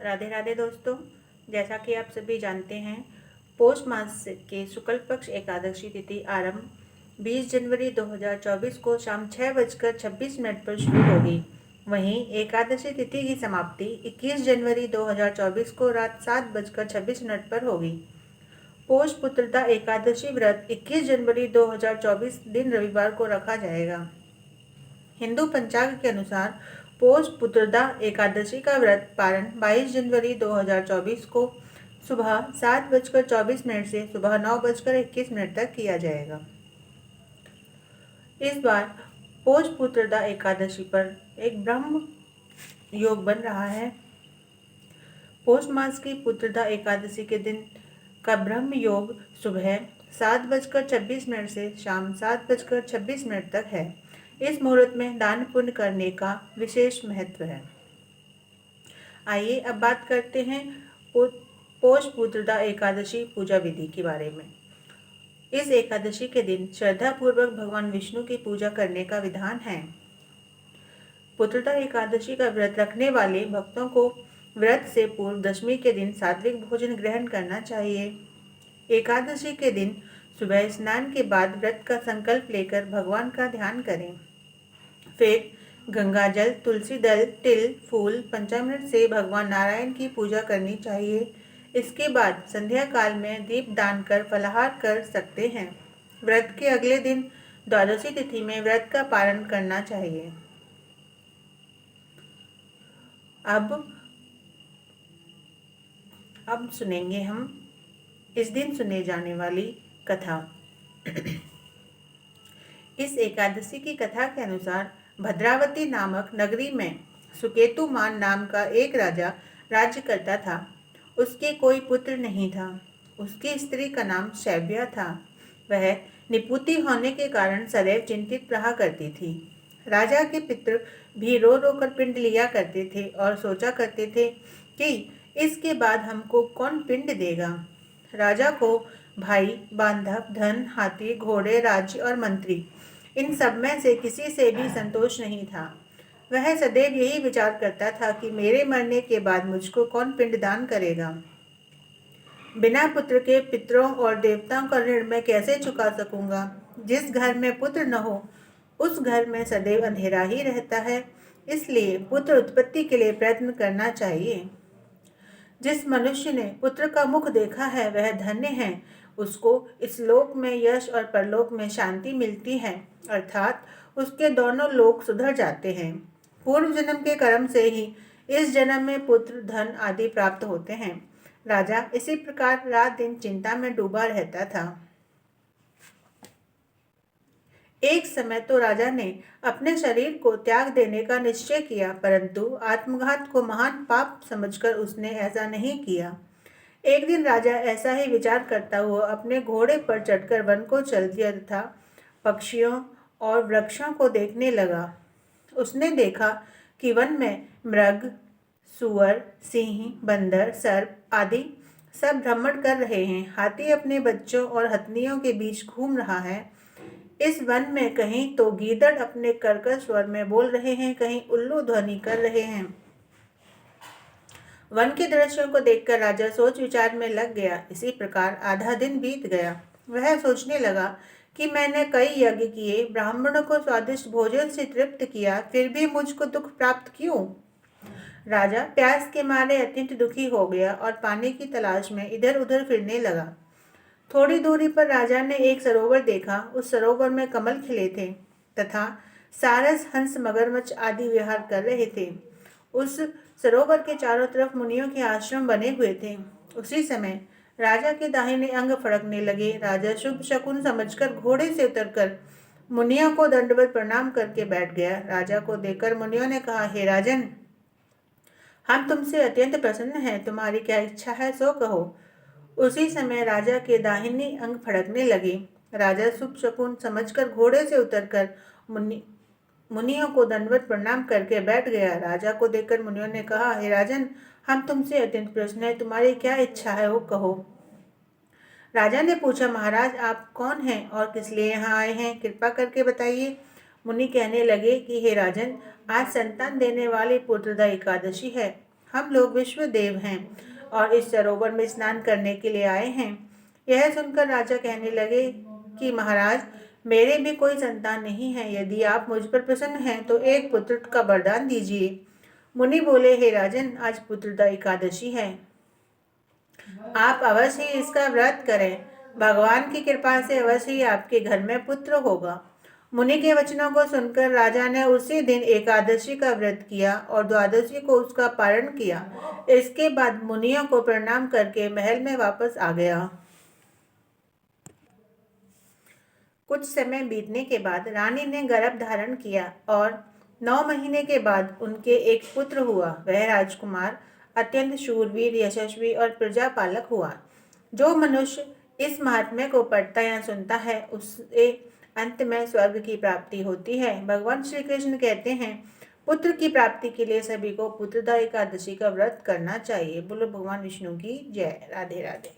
राधे राधे दोस्तों। जैसा कि आप सभी जानते हैं, पौष मास के शुक्ल पक्ष एकादशी तिथि आरंभ 20 जनवरी 2024 को शाम 6:26 पर शुरू होगी। वहीं एकादशी तिथि की समाप्ति 21 जनवरी 2024 को रात 7:26 पर होगी। पौष पुत्रदा एकादशी व्रत 21 जनवरी 2024 दिन रविवार को रखा जाएगा। हिंदू पंचांग के अनुसार पौष पुत्रदा एकादशी का व्रत पारण 22 जनवरी 2024 को सुबह 7:24 से सुबह 9:21 तक किया जाएगा। इस बार पौष पुत्रदा एकादशी पर एक ब्रह्म योग बन रहा है। पौष मास की पुत्रदा एकादशी के दिन का ब्रह्म योग सुबह 7:26 से शाम 7:26 तक है। इस मुहूर्त में दान पुण्य करने का विशेष महत्व है। आइए अब बात करते हैं पौष पुत्रदा एकादशी पूजा विधि के बारे में। इस एकादशी के दिन श्रद्धा पूर्वक भगवान विष्णु की पूजा करने का विधान है। पुत्रदा एकादशी का व्रत रखने वाले भक्तों को व्रत से पूर्व दशमी के दिन सात्विक भोजन ग्रहण करना चाहिए। एकादशी के दिन सुबह स्नान के बाद व्रत का संकल्प लेकर भगवान का ध्यान करें। फिर गंगा जल, तुलसी दल, तिल, फूल, पंचामृत से भगवान नारायण की पूजा करनी चाहिए। इसके बाद संध्या काल में दीप दान कर फलाहार कर सकते हैं। व्रत के अगले दिन द्वादशी तिथि में व्रत का पालन करना चाहिए। अब सुनेंगे हम इस दिन सुने जाने वाली कथा। इस एकादशी की कथा के अनुसार भद्रावती नामक नगरी में सुकेतुमान नाम का एक राजा राज्य करता था। उसके कोई पुत्र नहीं था। उसकी स्त्री का नाम शैव्या था। वह निपुति होने के कारण सदैव चिंतित रहा करती थी। राजा के पितृ भी रो रो कर पिंड लिया करते थे और सोचा करते थे कि इसके बाद हमको कौन पिंड देगा। राजा को भाई, बांधव, धन, हाथी, घोड़े, राज्य और मंत्री, इन सब में से किसी से भी संतोष नहीं था। वह सदैव यही विचार करता था कि मेरे मरने के बाद मुझको कौन पिंडदान करेगा। बिना पुत्र के पितरों और देवताओं का ऋण मैं कैसे चुका सकूंगा। जिस घर में पुत्र न हो उस घर में सदैव अंधेरा ही रहता है। इसलिए पुत्र उत्पत्ति के लिए प्रयत्न करना चाहिए। जिस मनुष्य ने पुत्र का मुख देखा है वह धन्य है। उसको इस लोक में यश और परलोक में शांति मिलती है, अर्थात उसके दोनों लोक सुधर जाते हैं। पूर्व जन्म के कर्म से ही इस जन्म में पुत्र, धन आदि प्राप्त होते हैं। राजा इसी प्रकार रात दिन चिंता में डूबा रहता था। एक समय तो राजा ने अपने शरीर को त्याग देने का निश्चय किया, परंतु आत्मघात को महान पाप समझकर उसने ऐसा नहीं किया। एक दिन राजा ऐसा ही विचार करता हुआ अपने घोड़े पर चढ़कर वन को चल दिया तथा पक्षियों और वृक्षों को देखने लगा। उसने देखा कि वन में मृग, सुअर, सिंह, बंदर, सर्प आदि सब भ्रमण कर रहे हैं। हाथी अपने बच्चों और हथनियों के बीच घूम रहा है। इस वन में कहीं तो गीदड़ अपने कर्कश स्वर में बोल रहे हैं, कहीं उल्लू ध्वनि कर रहे हैं। वन के दृश्यों को देखकर राजा सोच विचार में लग गया। इसी प्रकार आधा दिन बीत गया। वह सोचने लगा कि मैंने कई यज्ञ किए, ब्राह्मणों को स्वादिष्ट भोजन से तृप्त किया, फिर भी मुझको दुख प्राप्त क्यों। राजा प्यास के मारे अत्यंत दुखी हो गया और पानी की तलाश में इधर उधर फिरने लगा। थोड़ी दूरी पर राजा ने एक सरोवर देखा। उस सरोवर में कमल खिले थे तथा सारस, हंस, मगरमच्छ आदि विहार कर रहे थे। उस सरोवर के चारों तरफ मुनियों के आश्रम बने हुए थे। उसी समय राजा के दाहिने अंग फड़कने लगे। राजा शुभ शकुन समझकर घोड़े से उतरकर मुनियों को दंडवत प्रणाम करके बैठ गया। राजा को देखकर मुनियों ने कहा, हे राजन, हम तुमसे अत्यंत प्रसन्न हैं। तुम्हारी क्या इच्छा है सो कहो। उसी समय राजा के दाहिनी अंग फड़कने लगे। राजा शुभ शकुन समझकर घोड़े से उतरकर मुनियों को दंडवत प्रणाम करके बैठ गया। राजा को देखकर मुनियों ने कहा, हे राजन, हम तुमसे अत्यंत प्रसन्न हैं। तुम्हारी क्या इच्छा है वो कहो। राजा ने पूछा, महाराज, आप कौन हैं और किस लिए यहाँ आए हैं, कृपा करके बताइए। मुनि कहने लगे कि हे राजन, आज संतान देने वाली पुत्रदा एकादशी है। हम लोग विश्व देव हैं और इस सरोवर में स्नान करने के लिए आए हैं। यह सुनकर राजा कहने लगे कि महाराज, मेरे भी कोई संतान नहीं है। यदि आप मुझ पर प्रसन्न हैं तो एक पुत्र का वरदान दीजिए। मुनि बोले, हे राजन, आज पुत्रदा एकादशी है। आप अवश्य ही इसका व्रत करें। भगवान की कृपा से अवश्य ही आपके घर में पुत्र होगा। मुनि के वचनों को सुनकर राजा ने उसी दिन एकादशी का व्रत किया और द्वादशी को उसका पारण किया। इसके बाद मुनियों को प्रणाम करके महल में वापस आ गया। कुछ समय बीतने के बाद रानी ने गर्भ धारण किया और 9 महीने के बाद उनके एक पुत्र हुआ। वह राजकुमार अत्यंत शूरवीर, यशस्वी और प्रजापालक हुआ। जो मनुष्य इस महात्म्य को पढ़ता या सुनता है उसे अंत में स्वर्ग की प्राप्ति होती है। भगवान श्री कृष्ण कहते हैं, पुत्र की प्राप्ति के लिए सभी को पुत्रदा एकादशी का व्रत करना चाहिए। बोलो भगवान विष्णु की जय। राधे राधे।